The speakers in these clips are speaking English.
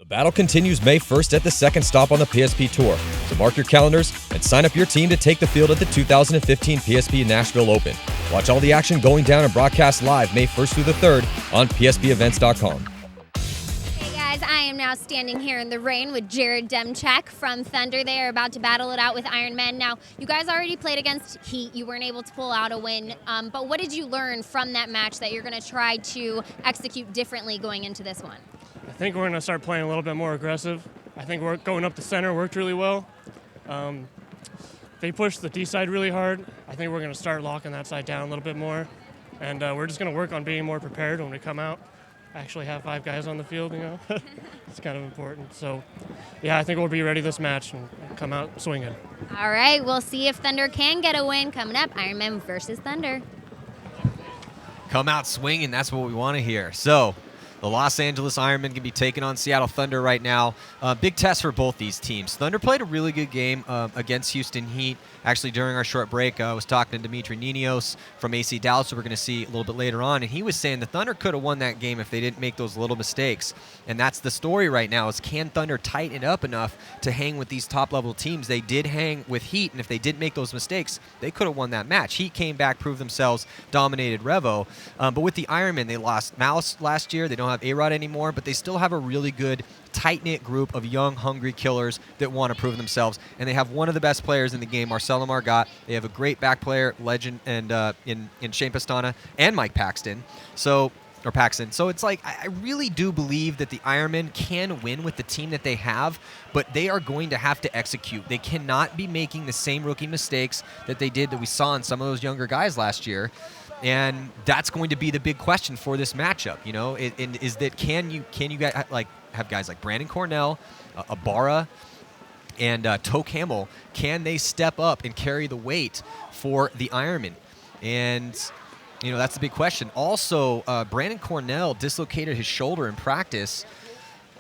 The battle continues May 1st at the second stop on the PSP Tour, so mark your calendars and sign up your team to take the field at the 2015 PSP Nashville Open. Watch all the action going down and broadcast live May 1st through the 3rd on pspevents.com. Hey guys, I am now standing here in the rain with Jared Demchak from Thunder. They are about to battle it out with Ironmen. Now, you guys already played against Heat. You weren't able to pull out a win, but what did you learn from that match that you're going to try to execute differently going into this one? I think we're going to start playing a little bit more aggressive. I think we're going up the center worked really well. They pushed the D side really hard. I think we're going to start locking that side down a little bit more. And we're just going to work on being more prepared when we come out. Actually have 5 guys on the field, you know. It's kind of important. So, yeah, I think we'll be ready this match and come out swinging. All right, we'll see if Thunder can get a win coming up. Ironmen versus Thunder. Come out swinging, that's what we want to hear. So, the Los Angeles Ironmen can be taking on Seattle Thunder right now. Big test for both these teams. Thunder played a really good game against Houston Heat. Actually, during our short break, I was talking to Dimitri Ninos from AC Dallas, who we're going to see a little bit later on, and he was saying the Thunder could have won that game if they didn't make those little mistakes. And that's the story right now, is can Thunder tighten it up enough to hang with these top-level teams? They did hang with Heat, and if they didn't make those mistakes, they could have won that match. Heat came back, proved themselves, dominated Revo. But with the Ironmen, they lost Mouse last year. They don't have A-Rod anymore, but they still have a really good tight-knit group of young, hungry killers that want to prove themselves. And they have one of the best players in the game, Marcelo Margot. They have a great back player, legend, and in Shane Pastana and Mike Paxton. Paxton. So it's like, I really do believe that the Ironmen can win with the team that they have, but they are going to have to execute. They cannot be making the same rookie mistakes that they did, that we saw in some of those younger guys last year. And that's going to be the big question for this matchup, you know, is that can you guys, like, have guys like Brandon Cornell, Ibarra, and Toke Hamill, can they step up and carry the weight for the Ironmen? And, you know, that's the big question. Also, Brandon Cornell dislocated his shoulder in practice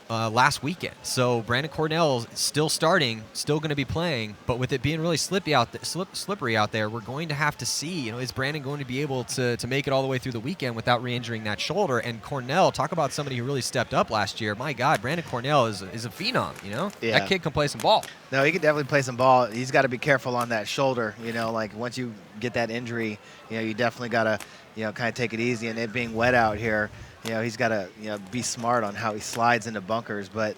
last weekend. So Brandon Cornell still starting, still going to be playing, but with it being really slippery out there, we're going to have to see, you know, is Brandon going to be able to make it all the way through the weekend without re-injuring that shoulder? And Cornell, talk about somebody who really stepped up last year. My God, Brandon Cornell is a phenom, you know? Yeah. That kid can play some ball. No, he can definitely play some ball. He's got to be careful on that shoulder, you know, like once you get that injury, you know, you definitely got to, you know, kind of take it easy. And it being wet out here, you know, he's got to, you know, be smart on how he slides into bunkers. But,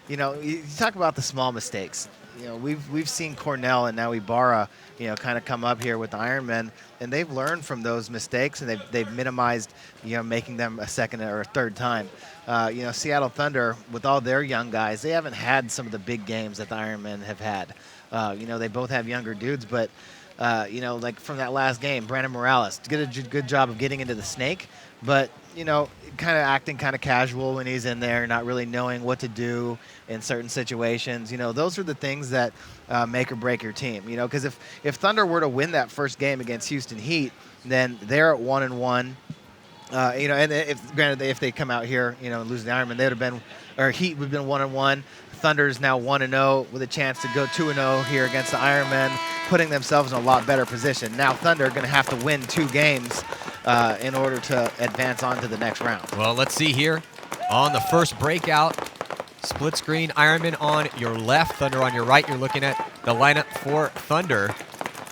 you know, you talk about the small mistakes. You know, we've seen Cornell and now Ibarra, you know, kind of come up here with the Ironmen, and they've learned from those mistakes, and they've minimized, you know, making them a second or a third time. You know, Seattle Thunder, with all their young guys, they haven't had some of the big games that the Ironmen have had. You know, they both have younger dudes, but, you know, like from that last game, Brandon Morales did a good job of getting into the snake, but, you know, kind of acting kind of casual when he's in there, not really knowing what to do in certain situations. You know, those are the things that make or break your team, you know, because if Thunder were to win that first game against Houston Heat, then they're at 1-1. You know, and if they come out here, you know, and lose the Ironman, they would have been, or Heat would have been 1-1. Thunder's now 1-0 with a chance to go 2-0 here against the Ironmen, putting themselves in a lot better position. Now Thunder are going to have to win 2 games in order to advance on to the next round. Well, let's see here on the first breakout. Split screen, Ironman on your left, Thunder on your right. You're looking at the lineup for Thunder.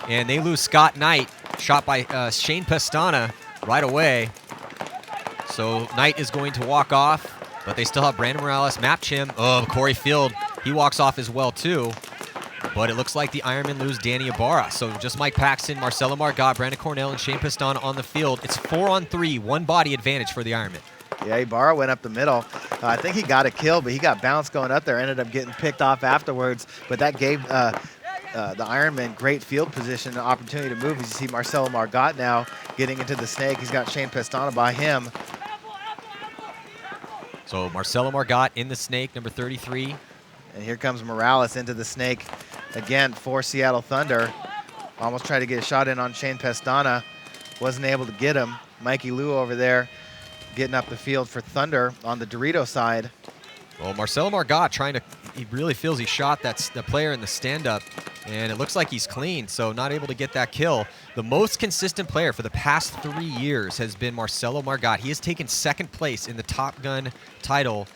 And they lose Scott Knight, shot by Shane Pastana right away. So Knight is going to walk off, but they still have Brandon Morales, Matt Chim. Oh, Corey Field, he walks off as well too. But it looks like the Ironmen lose Danny Ibarra. So just Mike Paxton, Marcelo Margot, Brandon Cornell, and Shane Pastana on the field. It's 4-on-3, one body advantage for the Ironmen. Yeah, Ibarra went up the middle. I think he got a kill, but he got bounced going up there, ended up getting picked off afterwards. But that gave the Ironmen great field position, an opportunity to move. As you see Marcelo Margot now getting into the snake. He's got Shane Pastana by him. So Marcelo Margot in the snake, number 33. And here comes Morales into the snake again for Seattle Thunder. Almost tried to get a shot in on Shane Pastana. Wasn't able to get him. Mikey Liu over there getting up the field for Thunder on the Dorito side. Well, Marcelo Margot he really feels he shot the player in the stand-up, and it looks like he's clean, so not able to get that kill. The most consistent player for the past 3 years has been Marcelo Margot. He has taken second place in the Top Gun title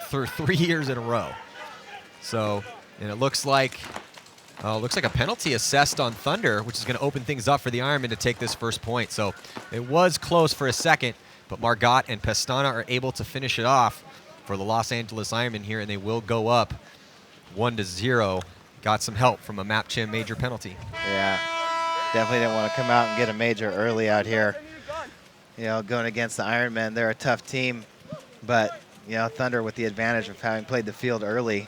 for 3 years in a row. So, and it looks like a penalty assessed on Thunder, which is going to open things up for the Ironmen to take this first point. So it was close for a second, but Margot and Pestana are able to finish it off for the Los Angeles Ironmen here, and they will go up 1-0. Got some help from a Map Chim major penalty. Yeah, definitely didn't want to come out and get a major early out here. You know, going against the Ironmen, they're a tough team, but, you know, Thunder with the advantage of having played the field early.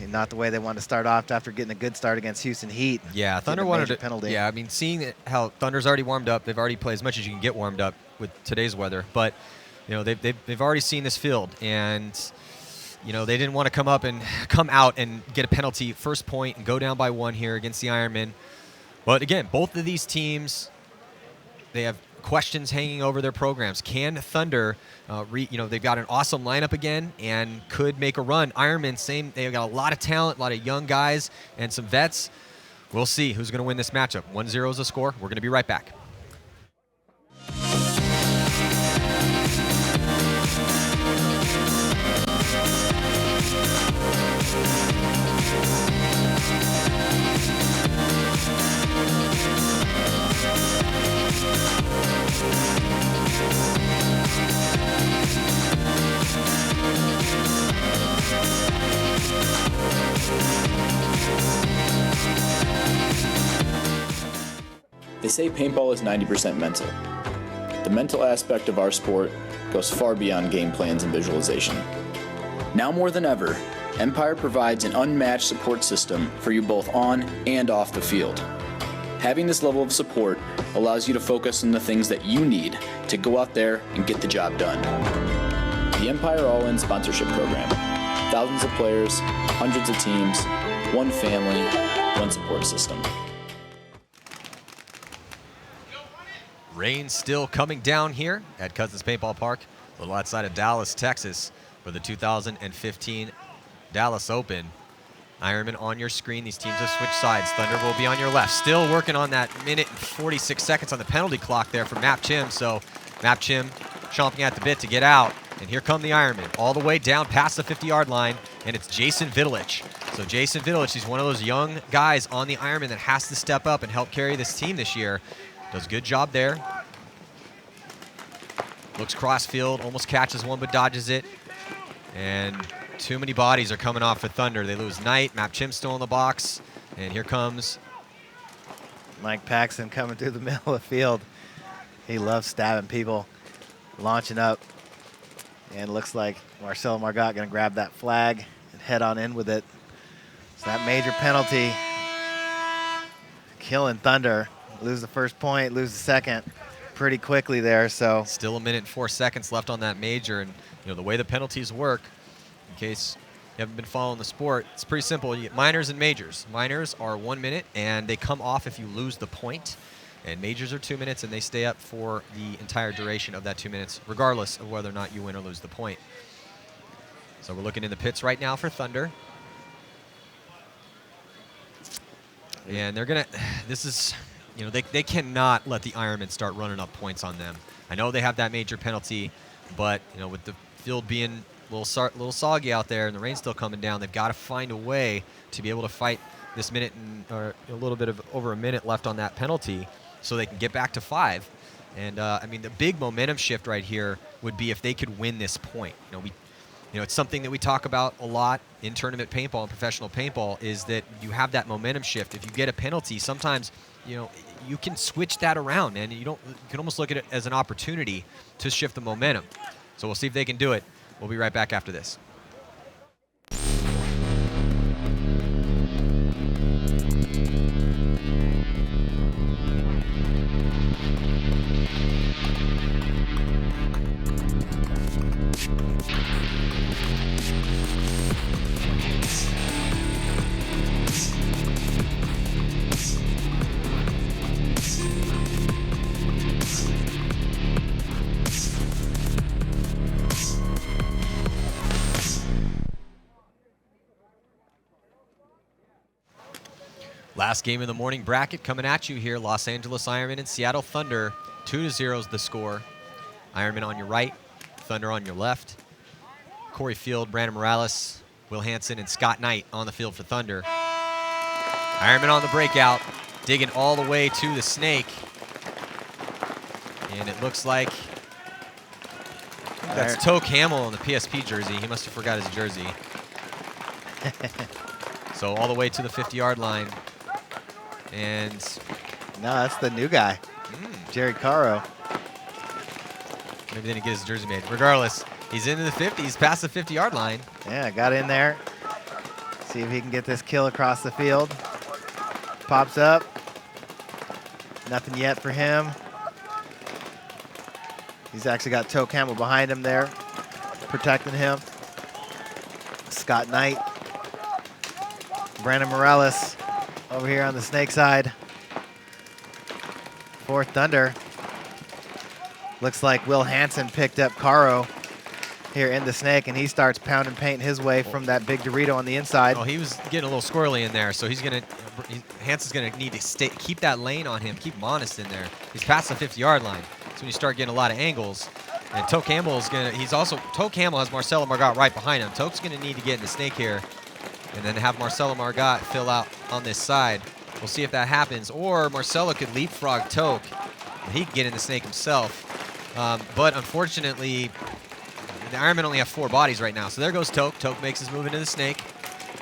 Not the way they wanted to start off after getting a good start against Houston Heat. Yeah, Thunder wanted to penalty. Yeah, I mean, seeing how Thunder's already warmed up, they've already played as much as you can get warmed up with today's weather. But you know, they've already seen this field, and you know, they didn't want to come out and get a penalty first point and go down by 1 here against the Ironmen. But again, both of these teams, they have questions hanging over their programs. Can Thunder, you know, they've got an awesome lineup again and could make a run. Ironman, same. They've got a lot of talent, a lot of young guys, and some vets. We'll see who's going to win this matchup. 1-0 is the score. We're going to be right back. They say paintball is 90% mental. The mental aspect of our sport goes far beyond game plans and visualization. Now more than ever, Empire provides an unmatched support system for you both on and off the field. Having this level of support allows you to focus on the things that you need to go out there and get the job done. The Empire All-In Sponsorship Program. Thousands of players, hundreds of teams, one family, one support system. Rain still coming down here at Cousins Paintball Park, a little outside of Dallas, Texas, for the 2015 Dallas Open. Ironmen on your screen. These teams have switched sides. Thunder will be on your left. Still working on that minute and 46 seconds on the penalty clock there for Map Chim. So Map Chim chomping at the bit to get out. And here come the Ironmen all the way down past the 50-yard line, and it's Jason Vidalich. So Jason Vidalich, he's one of those young guys on the Ironmen that has to step up and help carry this team this year. Does a good job there. Looks crossfield, almost catches one but dodges it. And too many bodies are coming off for Thunder. They lose Knight, Map Chim still in the box. And here comes Mike Paxton coming through the middle of the field. He loves stabbing people, launching up. And it looks like Marcelo Margot going to grab that flag and head on in with it. So that major penalty, killing Thunder. Lose the first point, lose the second pretty quickly there. So still a minute and 4 seconds left on that major. And you know the way the penalties work, in case you haven't been following the sport, it's pretty simple. You get minors and majors. Minors are 1 minute, and they come off if you lose the point. And majors are 2 minutes, and they stay up for the entire duration of that 2 minutes, regardless of whether or not you win or lose the point. So we're looking in the pits right now for Thunder. And they're going to, this is, you know, they cannot let the Ironmen start running up points on them. I know they have that major penalty, but, you know, with the field being a little soggy out there and the rain still coming down, they've got to find a way to be able to fight this minute or a little bit of over a minute left on that penalty so they can get back to 5. And, I mean, the big momentum shift right here would be if they could win this point. You know, it's something that we talk about a lot in tournament paintball and professional paintball is that you have that momentum shift. If you get a penalty, sometimes, you know, you can switch that around, and you can almost look at it as an opportunity to shift the momentum. So we'll see if they can do it. We'll be right back after this. Last game of the morning bracket coming at you here. Los Angeles Ironmen and Seattle Thunder. 2-0 is the score. Ironmen on your right, Thunder on your left. Corey Field, Brandon Morales, Will Hansen, and Scott Knight on the field for Thunder. Ironman on the breakout, digging all the way to the snake. And it looks like that's Toke Hamill in the PSP jersey. He must have forgot his jersey. So all the way to the 50-yard line. And no, that's the new guy, Jerry Caro. Maybe they didn't get his jersey made. Regardless, he's into the 50s, past the 50-yard line. Yeah, got in there. See if he can get this kill across the field. Pops up. Nothing yet for him. He's actually got Toke Hamill behind him there, protecting him. Scott Knight. Brandon Morales over here on the snake side. For Thunder. Looks like Will Hansen picked up Caro here in the snake, and he starts pounding paint his way from that big Dorito on the inside. Oh, he was getting a little squirrely in there, so Hansen's gonna need to keep that lane on him, keep him honest in there. He's past the 50-yard line, so when you start getting a lot of angles, and Toke Hamill is Toke Hamill has Marcelo Margot right behind him. Toke's gonna need to get in the snake here, and then have Marcelo Margot fill out on this side. We'll see if that happens, or Marcelo could leapfrog Toke, and he can get in the snake himself. But unfortunately, the Ironmen only have 4 bodies right now. So there goes Toke. Toke makes his move into the snake.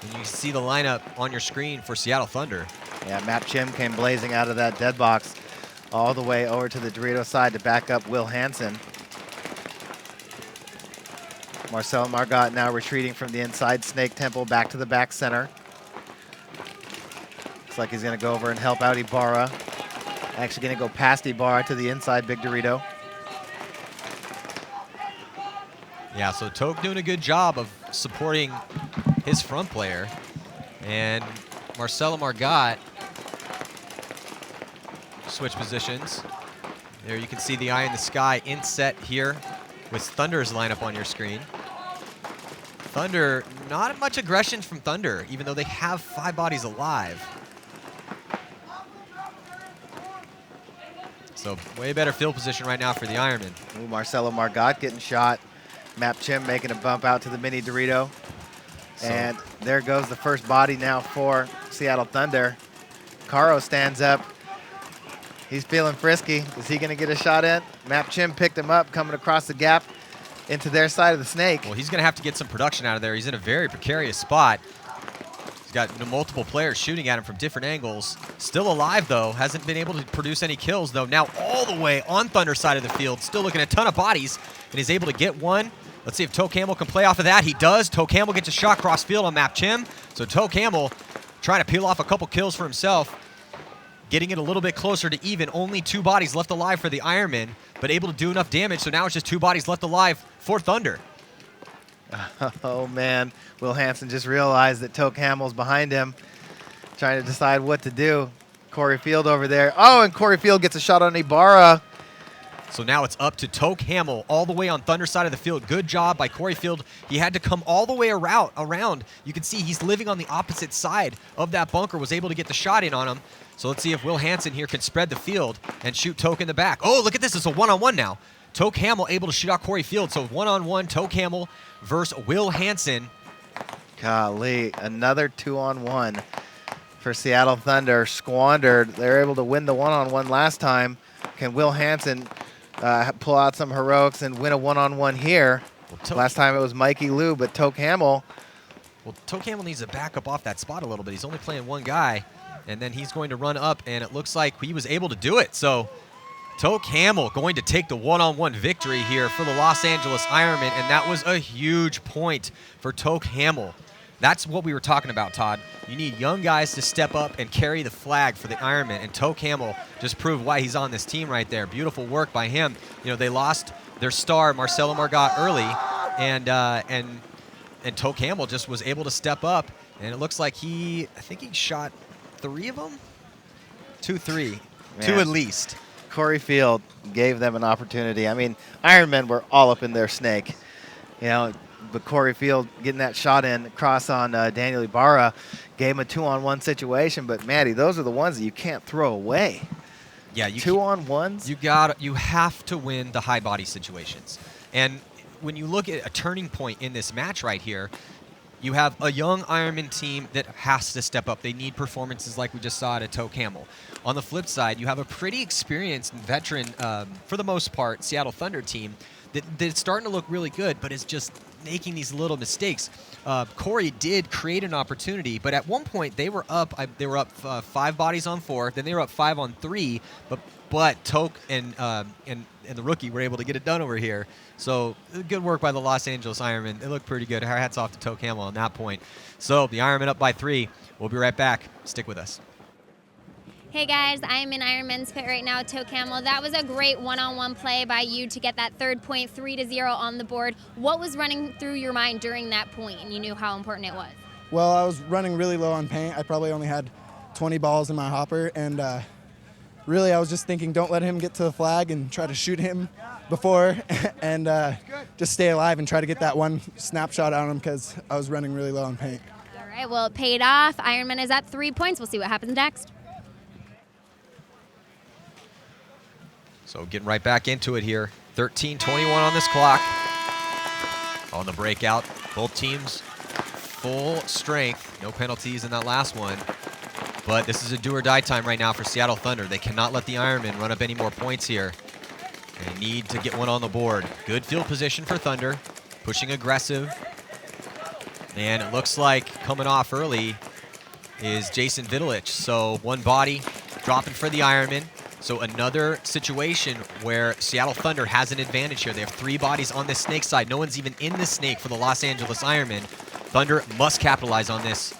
And you can see the lineup on your screen for Seattle Thunder. Yeah, Matt Chim came blazing out of that dead box all the way over to the Dorito side to back up Will Hansen. Marcelo Margot now retreating from the inside snake temple back to the back center. Looks like he's going to go over and help out Ibarra. Actually going to go past Ibarra to the inside Big Dorito. Yeah, so Toke doing a good job of supporting his front player. And Marcelo Margot switch positions. There you can see the eye in the sky inset here with Thunder's lineup on your screen. Thunder, not much aggression from Thunder, even though they have 5 bodies alive. So way better field position right now for the Ironmen. Ooh, Marcelo Margot getting shot. Map Chim making a bump out to the mini Dorito. And there goes the first body now for Seattle Thunder. Caro stands up. He's feeling frisky. Is he going to get a shot in? Map Chim picked him up, coming across the gap into their side of the snake. Well, he's going to have to get some production out of there. He's in a very precarious spot. He's got multiple players shooting at him from different angles. Still alive, though. Hasn't been able to produce any kills, though. Now all the way on Thunder's side of the field. Still looking at a ton of bodies, and he's able to get one. Let's see if Toke Hamill can play off of that. He does. Toke Hamill gets a shot cross field on Map Chim. So Toke Hamill trying to peel off a couple kills for himself. Getting it a little bit closer to even. Only 2 bodies left alive for the Ironmen, but able to do enough damage. So now it's just 2 bodies left alive for Thunder. Oh, man. Will Hansen just realized that Toke Hamill's behind him, trying to decide what to do. Corey Field over there. Oh, and Corey Field gets a shot on Ibarra. So now it's up to Toke Hamill all the way on Thunder's side of the field. Good job by Corey Field. He had to come all the way around. You can see he's living on the opposite side of that bunker, was able to get the shot in on him. So let's see if Will Hansen here can spread the field and shoot Toke in the back. Oh, look at this. It's a one-on-one now. Toke Hamill able to shoot out Corey Field. So one-on-one, Toke Hamill versus Will Hansen. Golly, another 2-on-1 for Seattle Thunder. Squandered. They're able to win the one-on-one last time. Can Will Hansen pull out some heroics and win a one-on-one here? Well, last time it was Mikey Lou, but Toke Hamill. Well, Toke Hamill needs to back up off that spot a little bit. He's only playing 1 guy, and then he's going to run up, and it looks like he was able to do it. So Toke Hamill going to take the one-on-one victory here for the Los Angeles Ironmen, and that was a huge point for Toke Hamill. That's what we were talking about, Todd. You need young guys to step up and carry the flag for the Ironmen, and Toke Hamill just proved why he's on this team right there. Beautiful work by him. You know, they lost their star, Marcelo Margot, early, and Toke Hamill just was able to step up, and it looks like I think he shot 3 of them? 2 at least. Corey Field gave them an opportunity. I mean, Ironmen were all up in their snake. You know, but Corey Field getting that shot in across on Daniel Ibarra gave him a 2-on-1 situation. But, Maddie, those are the ones that you can't throw away. Yeah, 2-on-1s? You have to win the high body situations. And when you look at a turning point in this match right here, you have a young Ironman team that has to step up. They need performances like we just saw at Toe Camel. On the flip side, you have a pretty experienced and veteran, for the most part, Seattle Thunder team that's starting to look really good, but is just making these little mistakes. Corey did create an opportunity, but at one point they were up. They were up 5 bodies on 4. Then they were up 5 on 3. But Toke and the rookie were able to get it done over here. So good work by the Los Angeles Ironmen. They look pretty good. Our hats off to Toke Hamill on that point. So the Ironmen up by 3. We'll be right back. Stick with us. Hey guys, I am in Ironman's pit right now, Toe Camel. That was a great one-on-one play by you to get that third point, 3-0 on the board. What was running through your mind during that point, and you knew how important it was? Well, I was running really low on paint. I probably only had 20 balls in my hopper, and really I was just thinking, don't let him get to the flag and try to shoot him before and just stay alive and try to get that one snapshot on him because I was running really low on paint. All right, well, it paid off. Ironman is up 3 points. We'll see what happens next. So getting right back into it here. 13:21 on this clock. On the breakout, both teams full strength. No penalties in that last one. But this is a do-or-die time right now for Seattle Thunder. They cannot let the Ironmen run up any more points here. They need to get one on the board. Good field position for Thunder. Pushing aggressive. And it looks like coming off early is Jason Vidalich. So one body dropping for the Ironmen. So another situation where Seattle Thunder has an advantage here. They have 3 bodies on this snake side. No one's even in the snake for the Los Angeles Ironmen. Thunder must capitalize on this.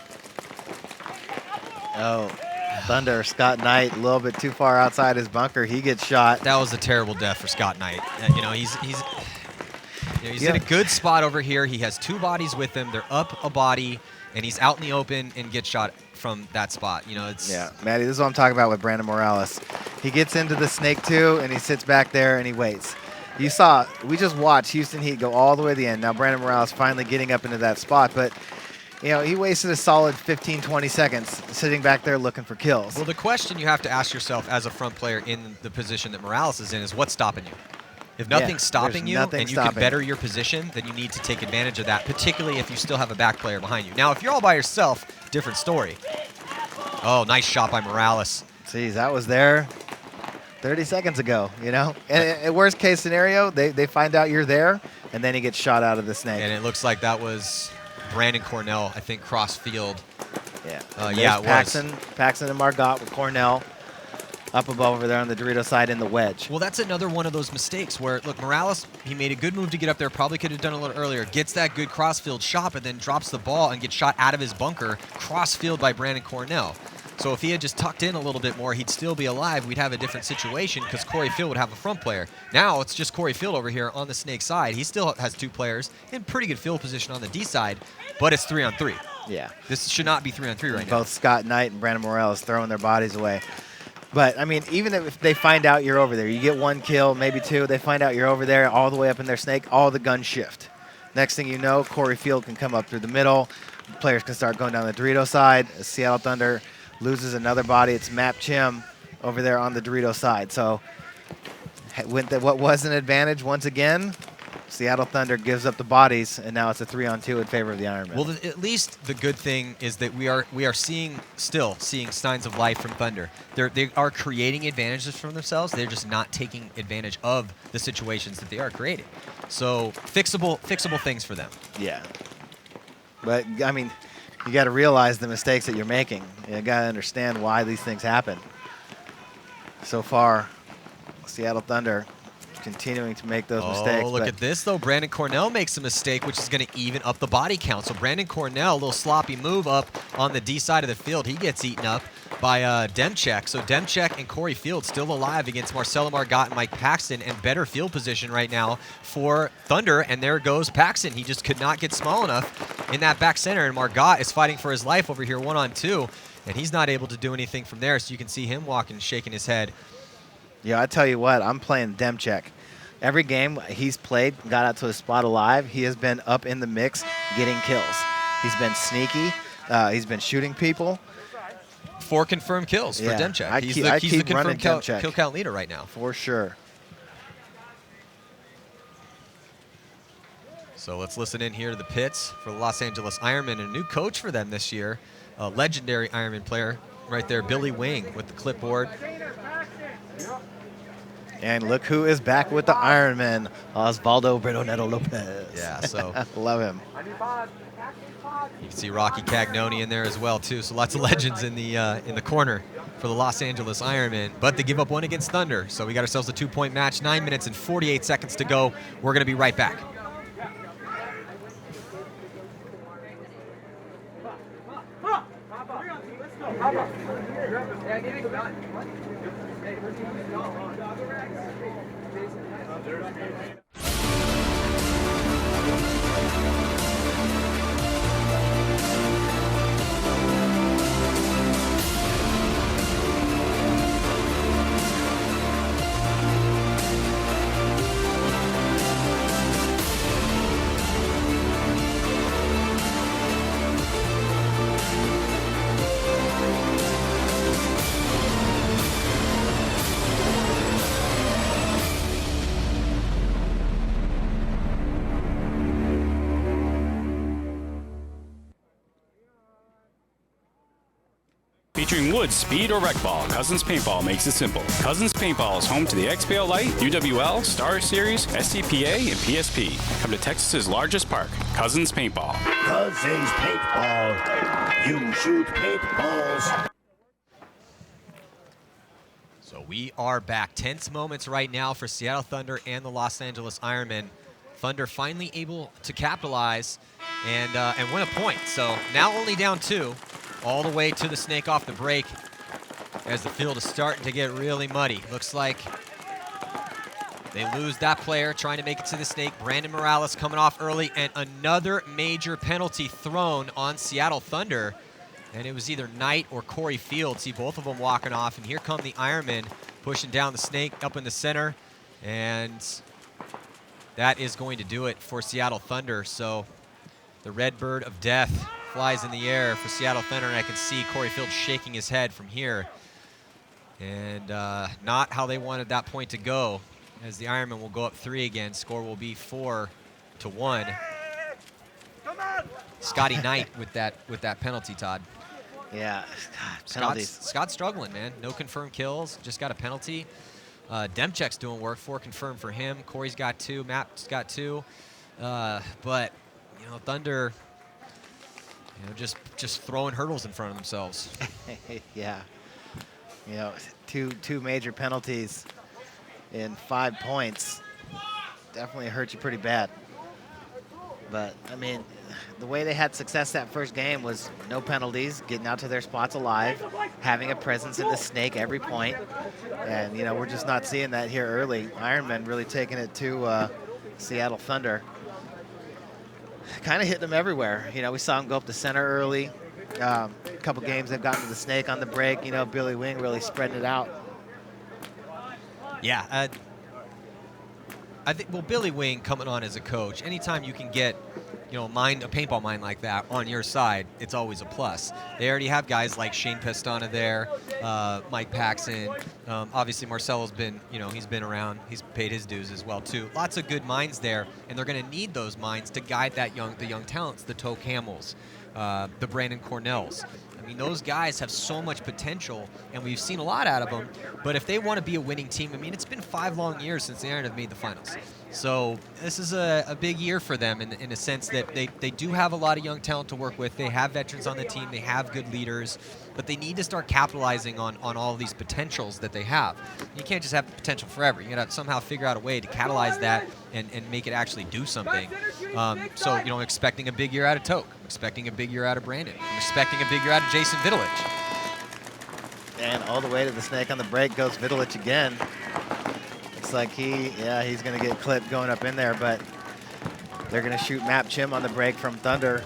Oh, Thunder, Scott Knight, a little bit too far outside his bunker. He gets shot. That was a terrible death for Scott Knight. He's in a good spot over here. He has 2 bodies with him. They're up a body, and he's out in the open and gets shot from that spot. Yeah, Maddie, this is what I'm talking about with Brandon Morales. He gets into the snake too, and he sits back there and he waits. You saw, we just watched Houston Heat go all the way to the end. Now Brandon Morales finally getting up into that spot, but he wasted a solid 15, 20 seconds sitting back there looking for kills. Well, the question you have to ask yourself as a front player in the position that Morales is in is what's stopping you? If nothing's stopping you and you can better your position, then you need to take advantage of that, particularly if you still have a back player behind you. Now, if you're all by yourself, different story. Oh, nice shot by Morales. Jeez, that was there 30 seconds ago, And in worst case scenario, they find out you're there, and then he gets shot out of the snake. And it looks like that was Brandon Cornell, I think, cross field. Yeah. Yeah, it was. Paxton and Margot with Cornell up above over there on the Dorito side in the wedge. Well, that's another one of those mistakes where, look, Morales, he made a good move to get up there, probably could have done a little earlier, gets that good cross-field shot, but then drops the ball and gets shot out of his bunker, cross-field by Brandon Cornell. So if he had just tucked in a little bit more, he'd still be alive. We'd have a different situation because Corey Field would have a front player. Now it's just Corey Field over here on the snake side. He still has 2 players in pretty good field position on the D side, but it's 3-on-3. Yeah. This should not be 3-on-3 right now. Both Scott Knight and Brandon Morales throwing their bodies away. But, I mean, even if they find out you're over there, you get 1 kill, maybe 2, they find out you're over there all the way up in their snake, all the guns shift. Next thing you know, Corey Field can come up through the middle. Players can start going down the Dorito side. Seattle Thunder loses another body. It's Map Chim over there on the Dorito side. So what was an advantage once again, Seattle Thunder gives up the bodies, and now it's a 3-on-2 in favor of the Ironmen. Well, at least the good thing is that we are still seeing signs of life from Thunder. They are creating advantages for themselves. They're just not taking advantage of the situations that they are creating. So fixable things for them. Yeah. But, I mean, you got to realize the mistakes that you're making. You got to understand why these things happen. So far, Seattle Thunder continuing to make those mistakes. Oh, look at this, though. Brandon Cornell makes a mistake, which is going to even up the body count. So Brandon Cornell, a little sloppy move up on the D side of the field. He gets eaten up by Demchek. So Demchek and Corey Field still alive against Marcelo Margot and Mike Paxton, and better field position right now for Thunder. And there goes Paxton. He just could not get small enough in that back center, and Margot is fighting for his life over here 1-on-2, and he's not able to do anything from there. So you can see him walking, shaking his head. Yeah, I tell you what, I'm playing Demchek. Every game he's played, got out to a spot alive, he has been up in the mix getting kills. He's been sneaky. He's been shooting people. 4 confirmed kills for Demchek. He's the confirmed kill count leader right now. For sure. So let's listen in here to the pits for the Los Angeles Ironmen, and a new coach for them this year, a legendary Ironman player right there, Billy Wing with the clipboard. And look who is back with the Ironman, Osvaldo Brito Neto Lopez. Yeah, so love him. You can see Rocky Cagnoni in there as well too. So lots of legends in the corner for the Los Angeles Ironmen, but they give up one against Thunder. So we got ourselves a 2-point match. 9 minutes and 48 seconds to go. We're going to be right back. Featuring wood, speed, or rec ball, Cousins Paintball makes it simple. Cousins Paintball is home to the XPL Lite, UWL, Star Series, SCPA, and PSP. Come to Texas's largest park, Cousins Paintball. Cousins Paintball. You shoot paintballs. So we are back. Tense moments right now for Seattle Thunder and the Los Angeles Ironmen. Thunder finally able to capitalize and win a point. So now only down 2. All the way to the snake off the break as the field is starting to get really muddy. Looks like they lose that player trying to make it to the snake. Brandon Morales coming off early, and another major penalty thrown on Seattle Thunder. And it was either Knight or Corey Field. See both of them walking off, and here come the Ironmen pushing down the snake up in the center. And that is going to do it for Seattle Thunder. So the Red Bird of Death flies in the air for Seattle Thunder, and I can see Corey Field shaking his head from here. And not how they wanted that point to go, as the Ironmen will go up 3 again. Score will be 4-1. Scotty Knight with that penalty, Todd. Yeah, penalties. Scott's struggling, man. No confirmed kills, just got a penalty. Demchek's doing work, 4 confirmed for him. Corey's got 2, Matt's got 2. But, you know, Thunder, you know, just throwing hurdles in front of themselves. Yeah. You know, two major penalties in 5 points definitely hurt you pretty bad. But, I mean, the way they had success that first game was no penalties, getting out to their spots alive, having a presence in the snake every point. And, you know, we're just not seeing that here early. Ironmen really taking it to Seattle Thunder. Kind of hitting them everywhere. You know, we saw them go up the center early. A couple games they've gotten to the snake on the break. You know, Billy Wing really spreading it out. Yeah, I think, well, Billy Wing coming on as a coach, anytime you can get, you know, a paintball mind like that on your side, it's always a plus. They already have guys like Shane Pestana there, Mike Paxson. Obviously, Marcelo's been, you know, he's been around. He's paid his dues as well, too. Lots of good minds there, and they're going to need those minds to guide the young talents, the Toe Camels, the Brandon Cornells. I mean, those guys have so much potential, and we've seen a lot out of them. But if they want to be a winning team, I mean, it's been 5 long years since the Iron have made the finals. So this is a big year for them in a sense that they do have a lot of young talent to work with. They have veterans on the team. They have good leaders. But they need to start capitalizing on all of these potentials that they have. You can't just have the potential forever. You got to somehow figure out a way to catalyze that and make it actually do something. So, you know, I'm expecting a big year out of Toke. I'm expecting a big year out of Brandon. I'm expecting a big year out of Jason Vidalich. And all the way to the snake on the break goes Vidalich again. Looks like he's going to get clipped going up in there, but they're going to shoot Map Chim on the break from Thunder.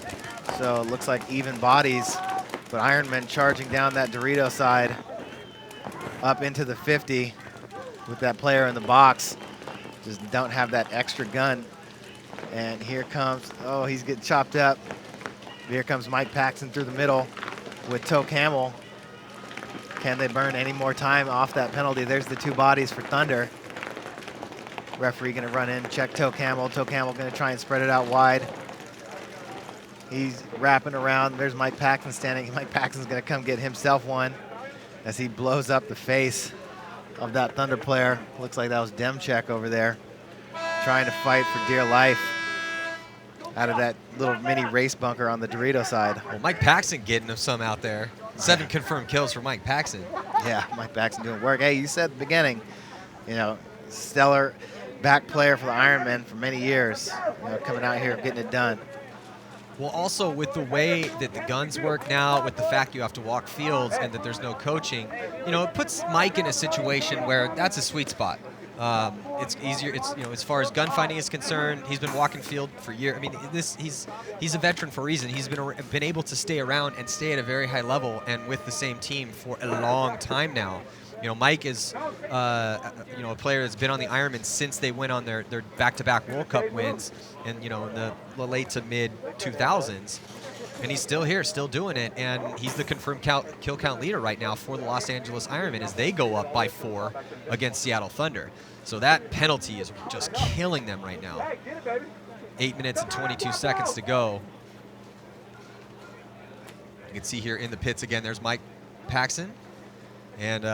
So it looks like even bodies, but Ironmen charging down that Dorito side up into the 50 with that player in the box. Just don't have that extra gun. And here comes, oh, he's getting chopped up. Here comes Mike Paxton through the middle with Toe Camel. Can they burn any more time off that penalty? There's the 2 bodies for Thunder. Referee going to run in, check Toe Camel. Toe Camel going to try and spread it out wide. He's wrapping around. There's Mike Paxton standing. Mike Paxton's going to come get himself one as he blows up the face of that Thunder player. Looks like that was Demchek over there trying to fight for dear life out of that little mini race bunker on the Dorito side. Well, Mike Paxton getting him some out there. 7 confirmed kills for Mike Paxton. Yeah, Mike Paxton doing work. Hey, you said at the beginning, you know, stellar back player for the Ironmen for many years, you know, coming out here getting it done. Well, also with the way that the guns work now, with the fact you have to walk fields and that there's no coaching, you know, it puts Mike in a situation where that's a sweet spot. It's easier. It's, you know, as far as gunfighting is concerned, he's been walking field for years. I mean, he's a veteran for a reason. He's been able to stay around and stay at a very high level and with the same team for a long time now. You know, Mike is, you know, a player that's been on the Ironmen since they went on their back-to-back World Cup wins, and you know, in the late to mid 2000s, and he's still here, still doing it, and he's the confirmed kill count leader right now for the Los Angeles Ironmen as they go up by 4 against Seattle Thunder. So that penalty is just killing them right now. 8 minutes and 22 seconds to go. You can see here in the pits again. There's Mike Paxton. And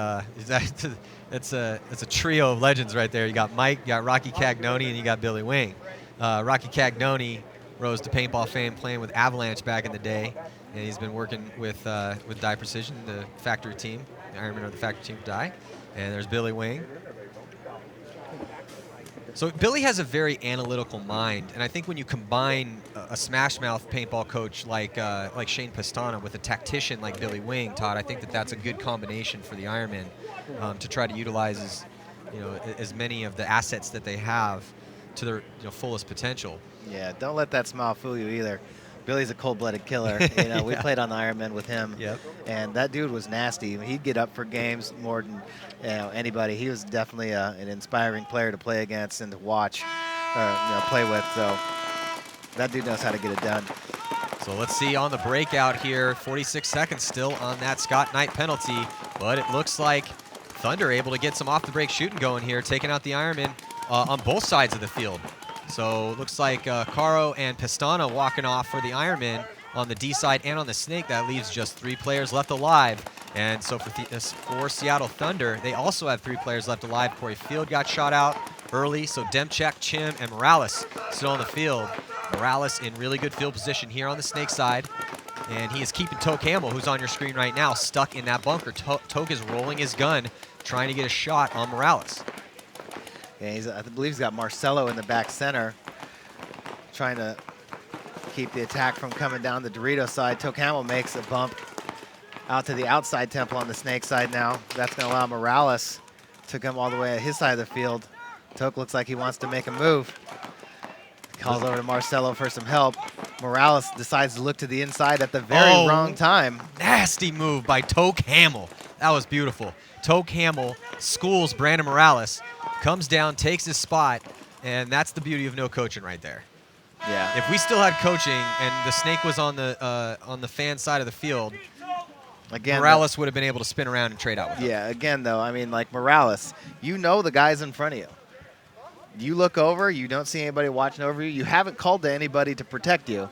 it's a trio of legends right there. You got Mike, you got Rocky Cagnoni, and you got Billy Wing. Rocky Cagnoni rose to paintball fame playing with Avalanche back in the day, and he's been working with Die Precision, the factory team. The Ironmen are the factory team for Die. And there's Billy Wing. So Billy has a very analytical mind, and I think when you combine a smash-mouth paintball coach like Shane Pastana with a tactician like Billy Wing, Todd, I think that that's a good combination for the Ironmen to try to utilize as many of the assets that they have to their fullest potential. Yeah, don't let that smile fool you either. Billy's a cold-blooded killer. You know, we played on the Ironmen with him, and that dude was nasty. He'd get up for games more than anybody. He was definitely an inspiring player to play against and to watch, play with. So that dude knows how to get it done. So let's see on the breakout here. 46 seconds still on that Scott Knight penalty, but it looks like Thunder able to get some off-the-break shooting going here, taking out the Ironmen on both sides of the field. So it looks like Caro and Pastana walking off for the Ironmen on the D side and on the Snake. That leaves just 3 players left alive. And so for Seattle Thunder, they also have 3 players left alive. Corey Field got shot out early, so Demchek, Chim, and Morales still on the field. Morales in really good field position here on the Snake side. And he is keeping Toke Hamill, who's on your screen right now, stuck in that bunker. Toke is rolling his gun, trying to get a shot on Morales. Yeah, I believe he's got Marcelo in the back center, trying to keep the attack from coming down the Dorito side. Toke Hamill makes a bump out to the outside temple on the Snake side now. That's going to allow Morales to come all the way at his side of the field. Toke looks like he wants to make a move. Calls over to Marcelo for some help. Morales decides to look to the inside at the very wrong time. Nasty move by Toke Hamill. That was beautiful. Toke Hamill schools Brandon Morales, comes down, takes his spot, and that's the beauty of no coaching right there. Yeah. If we still had coaching and the Snake was on the fan side of the field, again, Morales would have been able to spin around and trade out with him. Yeah, again, though, I mean, like Morales, you know the guy's in front of you. You look over, you don't see anybody watching over you. You haven't called to anybody to protect you.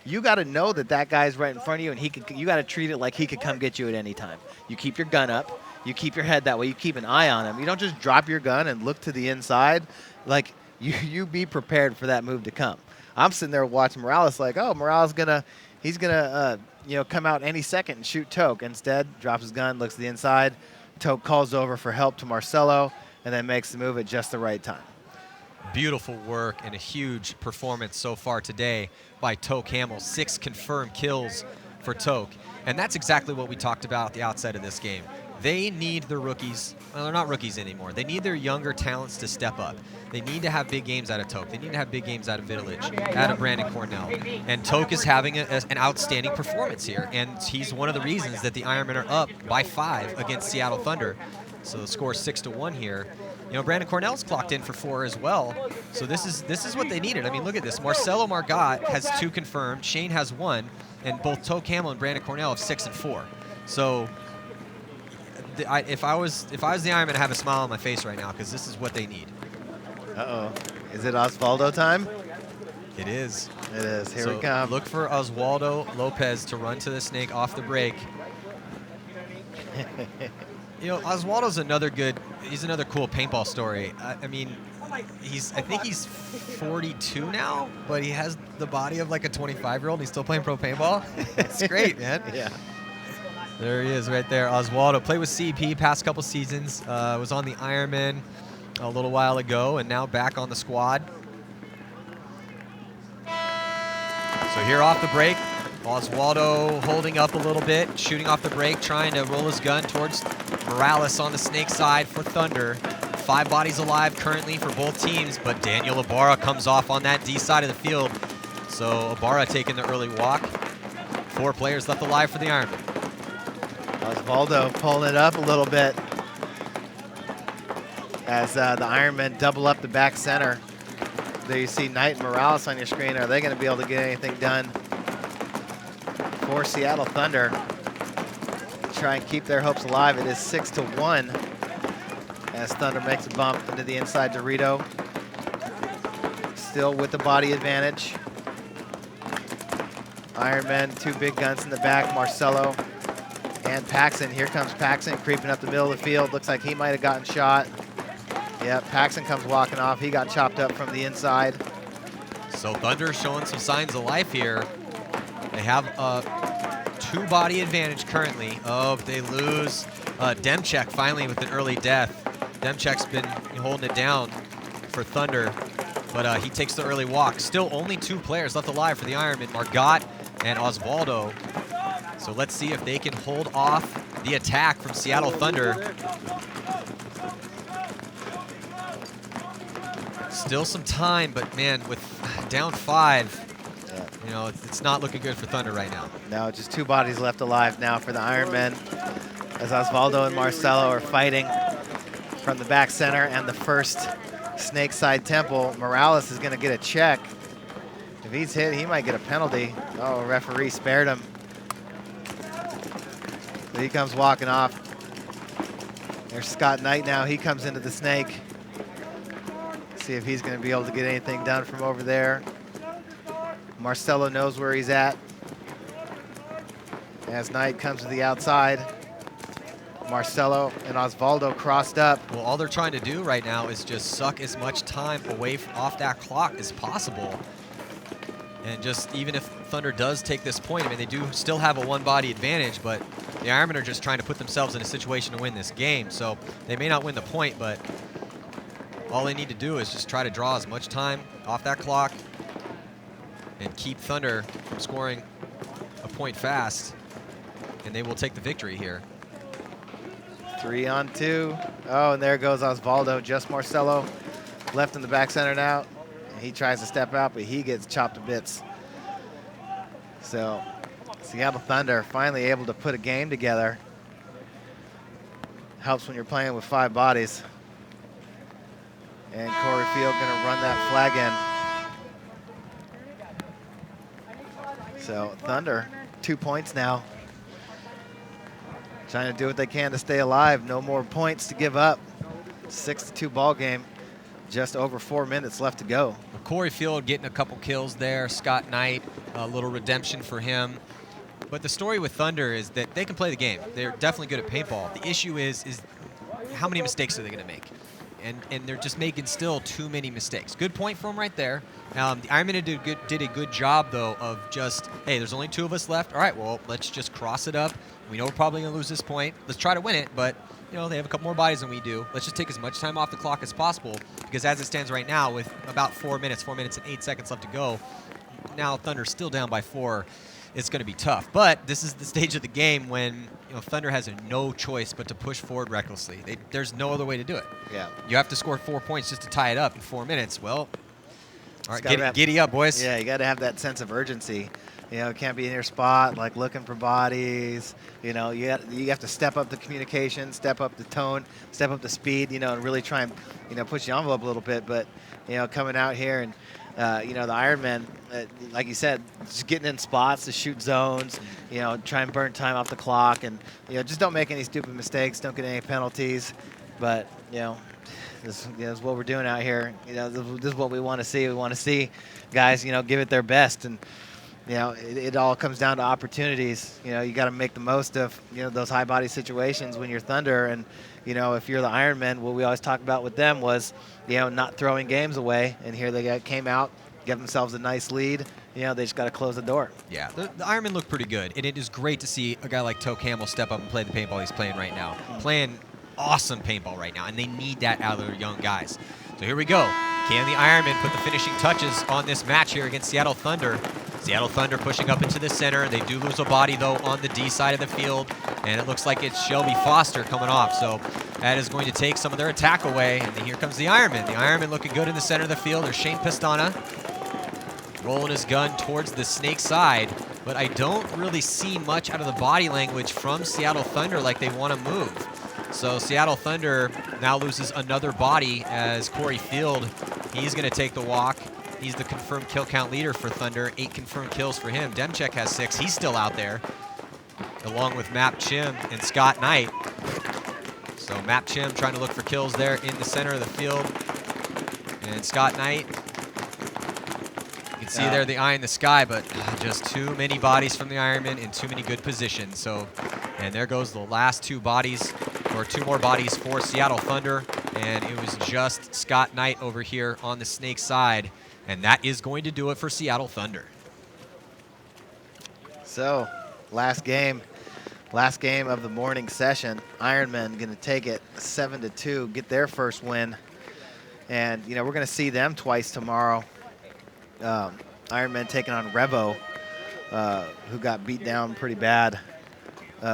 You got to know that that guy's right in front of you, and you got to treat it like he could come get you at any time. You keep your gun up. You keep your head that way. You keep an eye on him. You don't just drop your gun and look to the inside. Like, you be prepared for that move to come. I'm sitting there watching Morales like, oh, Morales he's gonna come out any second and shoot Toke. Instead, drops his gun, looks to the inside. Toke calls over for help to Marcelo, and then makes the move at just the right time. Beautiful work and a huge performance so far today by Toke Hamill. 6 confirmed kills for Toke. And that's exactly what we talked about at the outset of this game. They need their rookies. Well, they're not rookies anymore. They need their younger talents to step up. They need to have big games out of Toke. They need to have big games out of Village, out of Brandon Cornell. And Toke is having an outstanding performance here. And he's one of the reasons that the Ironmen are up by 5 against Seattle Thunder. So the score is 6-1 here. Brandon Cornell's clocked in for 4 as well. So this is what they needed. I mean, look at this. Marcelo Margot has 2 confirmed. Shane has 1. And both Toke Hamill and Brandon Cornell have 6 and 4. So if I was the Ironman, I'd have a smile on my face right now because this is what they need. Uh-oh. Is it Osvaldo time? It is. It is. Here So we come. look for Oswaldo Lopez to run to the snake off the break. You know, Oswaldo's he's another cool paintball story. I mean, I think he's 42 now, but he has the body of like a 25-year-old. He's still playing pro paintball. It's great, man. Yeah. There he is right there. Oswaldo played with CP past couple seasons. Was on the Ironmen a little while ago, and now back on the squad. So here off the break, Oswaldo holding up a little bit, shooting off the break, trying to roll his gun towards Morales on the snake side for Thunder. 5 bodies alive currently for both teams, but Daniel Ibarra comes off on that D side of the field. So Ibarra taking the early walk. 4 players left alive for the Ironmen. Osvaldo pulling it up a little bit as the Ironmen double up the back center. There you see Knight and Morales on your screen. Are they going to be able to get anything done for Seattle Thunder? Try and keep their hopes alive. It is 6-1 as Thunder makes a bump into the inside Dorito. Still with the body advantage. Ironmen, 2 big guns in the back, Marcelo and Paxton. Here comes Paxton creeping up the middle of the field. Looks like he might have gotten shot. Yeah, Paxton comes walking off. He got chopped up from the inside. So Thunder showing some signs of life here. They have a 2-body advantage currently. Oh, they lose Demchek finally with an early death. Demchek's been holding it down for Thunder, but he takes the early walk. Still only 2 players left alive for the Ironmen, Margot and Osvaldo. So let's see if they can hold off the attack from Seattle Thunder. Still some time, but man, with down 5, you know, it's not looking good for Thunder right now. No, just 2 bodies left alive now for the Ironmen as Osvaldo and Marcelo are fighting from the back center and the first snake side temple. Morales is going to get a check. If he's hit, he might get a penalty. Oh, referee spared him. So he comes walking off. There's Scott Knight now. He comes into the snake. See if he's going to be able to get anything done from over there. Marcelo knows where he's at. As Knight comes to the outside. Marcelo and Osvaldo crossed up. Well, all they're trying to do right now is just suck as much time away off that clock as possible. And just even if Thunder does take this point, I mean, they do still have a 1-body advantage, but the Ironmen are just trying to put themselves in a situation to win this game. So they may not win the point, but all they need to do is just try to draw as much time off that clock and keep Thunder from scoring a point fast, and they will take the victory here. 3 on 2. Oh, and there goes Osvaldo. Just Marcelo left in the back center now. He tries to step out, but he gets chopped to bits. So Seattle Thunder finally able to put a game together. Helps when you're playing with 5 bodies. And Corey Field going to run that flag in. So Thunder, 2 points now. Trying to do what they can to stay alive. No more points to give up. 6-2 ball game. Just over 4 minutes left to go. Corey Field getting a couple kills there. Scott Knight, a little redemption for him. But the story with Thunder is that they can play the game. They're definitely good at paintball. The issue is how many mistakes are they going to make? And they're just making still too many mistakes. Good point from right there. The Ironmen did a good job, though, of just, hey, there's only 2 of us left. All right, well, let's just cross it up. We know we're probably going to lose this point. Let's try to win it, but, you know, they have a couple more bodies than we do. Let's just take as much time off the clock as possible, because as it stands right now, with about 4 minutes and 8 seconds left to go, now Thunder's still down by 4. It's going to be tough. But this is the stage of the game when, you know, Thunder has no choice but to push forward recklessly. There's no other way to do it. Yeah. You have to score 4 points just to tie it up in 4 minutes. Well, all right, giddy up, boys. Yeah, you got to have that sense of urgency. You know, it can't be in your spot, like looking for bodies. You know, you have to step up the communication, step up the tone, step up the speed, you know, and really try and, you know, push the envelope a little bit. But, you know, coming out here and, you know, the Ironmen, like you said, just getting in spots to shoot zones, you know, try and burn time off the clock, and, you know, just don't make any stupid mistakes, don't get any penalties. But, you know, this is what we're doing out here. This is what we want to see. We want to see guys, give it their best, and it all comes down to opportunities. You got to make the most of those high body situations when you're Thunder, and if you're the Ironmen, what we always talk about with them was not throwing games away. And here they came out, give themselves a nice lead. They just got to close the door. Yeah, the Ironmen look pretty good, and it is great to see a guy like Toke Hamill step up and play the paintball he's playing right now. Playing awesome paintball right now, and they need that out of their young guys. So here we go. Can the Ironmen put the finishing touches on this match here against Seattle Thunder? Seattle Thunder pushing up into the center. They do lose a body, though, on the D side of the field, and it looks like it's Shelby Foster coming off. So that is going to take some of their attack away, and then here comes the Ironmen. The Ironmen looking good in the center of the field. There's Shane Pistana rolling his gun towards the snake side, but I don't really see much out of the body language from Seattle Thunder like they want to move. So Seattle Thunder now loses another body as Corey Field, he's going to take the walk. He's the confirmed kill count leader for Thunder, 8 confirmed kills for him. Demchek has 6, he's still out there, along with Map Chim and Scott Knight. So Map Chim trying to look for kills there in the center of the field. And Scott Knight, you can see there the eye in the sky, but just too many bodies from the Ironmen in too many good positions. So, and there goes the last 2 bodies, or 2 more bodies for Seattle Thunder, and it was just Scott Knight over here on the snake side, and that is going to do it for Seattle Thunder. So, last game of the morning session. Ironmen going to take it 7-2, get their first win, and we're going to see them twice tomorrow. Ironmen taking on Revo, who got beat down pretty bad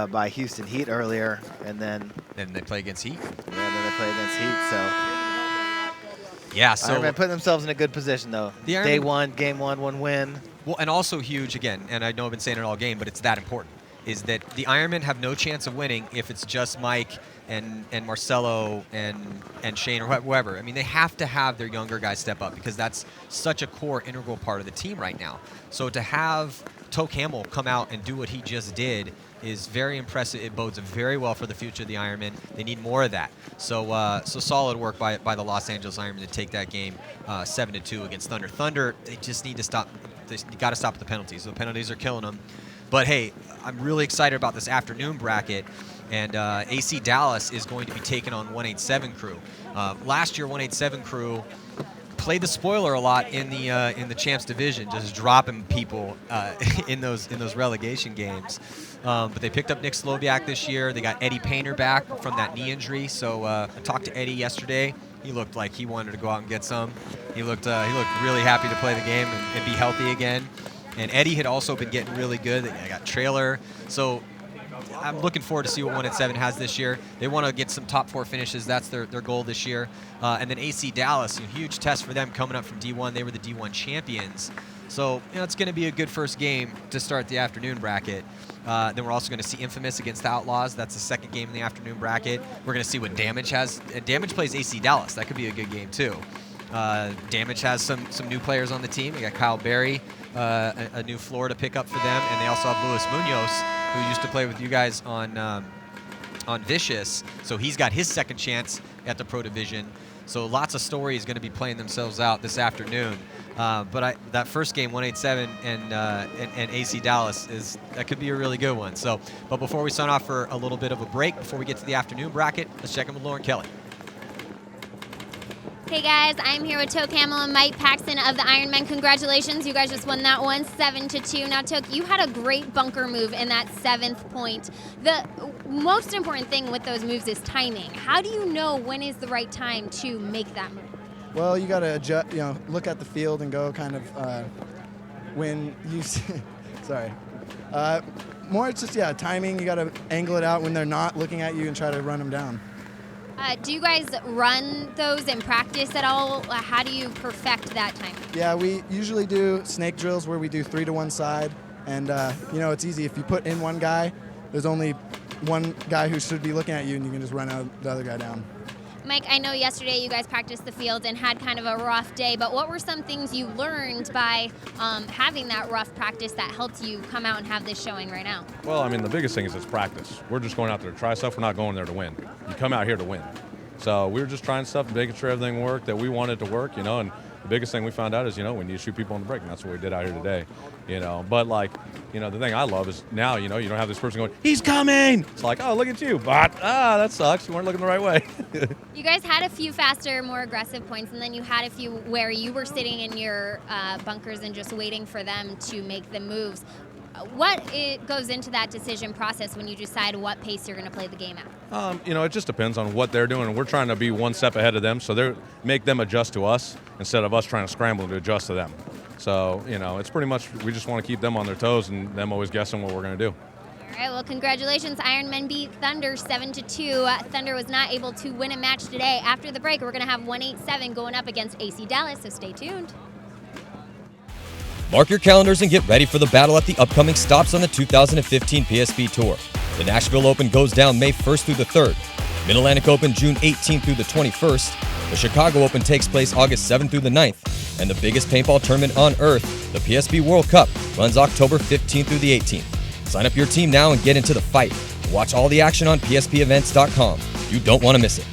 by Houston Heat earlier, and then they play against Heat. Yeah, then they play against Heat. So yeah, so Ironmen putting themselves in a good position though. Day 1, game 1 win. Well, and also huge again, and I know I've been saying it all game, but it's that important, is that the Ironmen have no chance of winning if it's just Mike and Marcelo and Shane or whoever. I mean, they have to have their younger guys step up because that's such a core, integral part of the team right now. So to have Toke Hamill come out and do what he just did is very impressive. It bodes very well for the future of the Ironmen. They need more of that. So so solid work by the Los Angeles Ironmen to take that game 7-2 against Thunder. Thunder, they just need to stop. They got to stop the penalties. The penalties are killing them. But hey, I'm really excited about this afternoon bracket. And AC Dallas is going to be taking on 187 Crew. Last year, 187 Crew played the spoiler a lot in the Champs Division, just dropping people in those relegation games. But they picked up Nick Sloviak this year. They got Eddie Painter back from that knee injury. So I talked to Eddie yesterday. He looked like he wanted to go out and get some. He looked really happy to play the game and be healthy again. And Eddie had also been getting really good. They got Trailer. So I'm looking forward to see what 187 has this year. They want to get some top 4 finishes. That's their goal this year. And then AC Dallas, a huge test for them coming up from D1. They were the D1 champions. So it's going to be a good first game to start the afternoon bracket. Then we're also going to see Infamous against the Outlaws. That's the second game in the afternoon bracket. We're going to see what Damage has. Damage plays AC Dallas. That could be a good game too. Damage has some new players on the team. They got Kyle Berry, a new floor to pick up for them, and they also have Luis Munoz, who used to play with you guys on Vicious. So he's got his second chance at the Pro Division. So lots of stories going to be playing themselves out this afternoon. But that first game, 187 and AC Dallas, that could be a really good one. So, but before we sign off for a little bit of a break, before we get to the afternoon bracket, let's check in with Lauren Kelly. Hey guys, I'm here with Toke Hamill and Mike Paxton of the Ironmen. Congratulations, you guys just won that one, 7-2. Now Toke, you had a great bunker move in that 7th point. The most important thing with those moves is timing. How do you know when is the right time to make that move? Well, you got to adjust, look at the field and go kind of when you sorry. More it's just, timing. You got to angle it out when they're not looking at you and try to run them down. Do you guys run those in practice at all? How do you perfect that time? Yeah, we usually do snake drills where we do 3 to 1 side. And, it's easy. If you put in one guy, there's only one guy who should be looking at you, and you can just run out the other guy down. Mike, I know yesterday you guys practiced the field and had kind of a rough day, but what were some things you learned by having that rough practice that helped you come out and have this showing right now? Well, the biggest thing is it's practice. We're just going out there to try stuff. We're not going there to win. You come out here to win. So we were just trying stuff, making sure everything worked that we wanted to work, you know, and the biggest thing we found out is, you know, we need to shoot people on the break, and that's what we did out here today, you know. But, like, you know, the thing I love is now, you know, you don't have this person going, he's coming! It's like, oh, look at you, but, that sucks. You weren't looking the right way. You guys had a few faster, more aggressive points, and then you had a few where you were sitting in your bunkers and just waiting for them to make the moves. What goes into that decision process when you decide what pace you're going to play the game at? You know, it just depends on what they're doing. We're trying to be one step ahead of them, so they make them adjust to us instead of us trying to scramble to adjust to them. So, you know, it's pretty much we just want to keep them on their toes and them always guessing what we're going to do. All right, well, congratulations. Ironmen beat Thunder 7-2. Thunder was not able to win a match today. After the break, we're going to have 187 going up against AC Dallas, so stay tuned. Mark your calendars and get ready for the battle at the upcoming stops on the 2015 PSP Tour. The Nashville Open goes down May 1st through the 3rd. Mid-Atlantic Open June 18th through the 21st. The Chicago Open takes place August 7th through the 9th. And the biggest paintball tournament on earth, the PSP World Cup, runs October 15th through the 18th. Sign up your team now and get into the fight. Watch all the action on PSPevents.com. You don't want to miss it.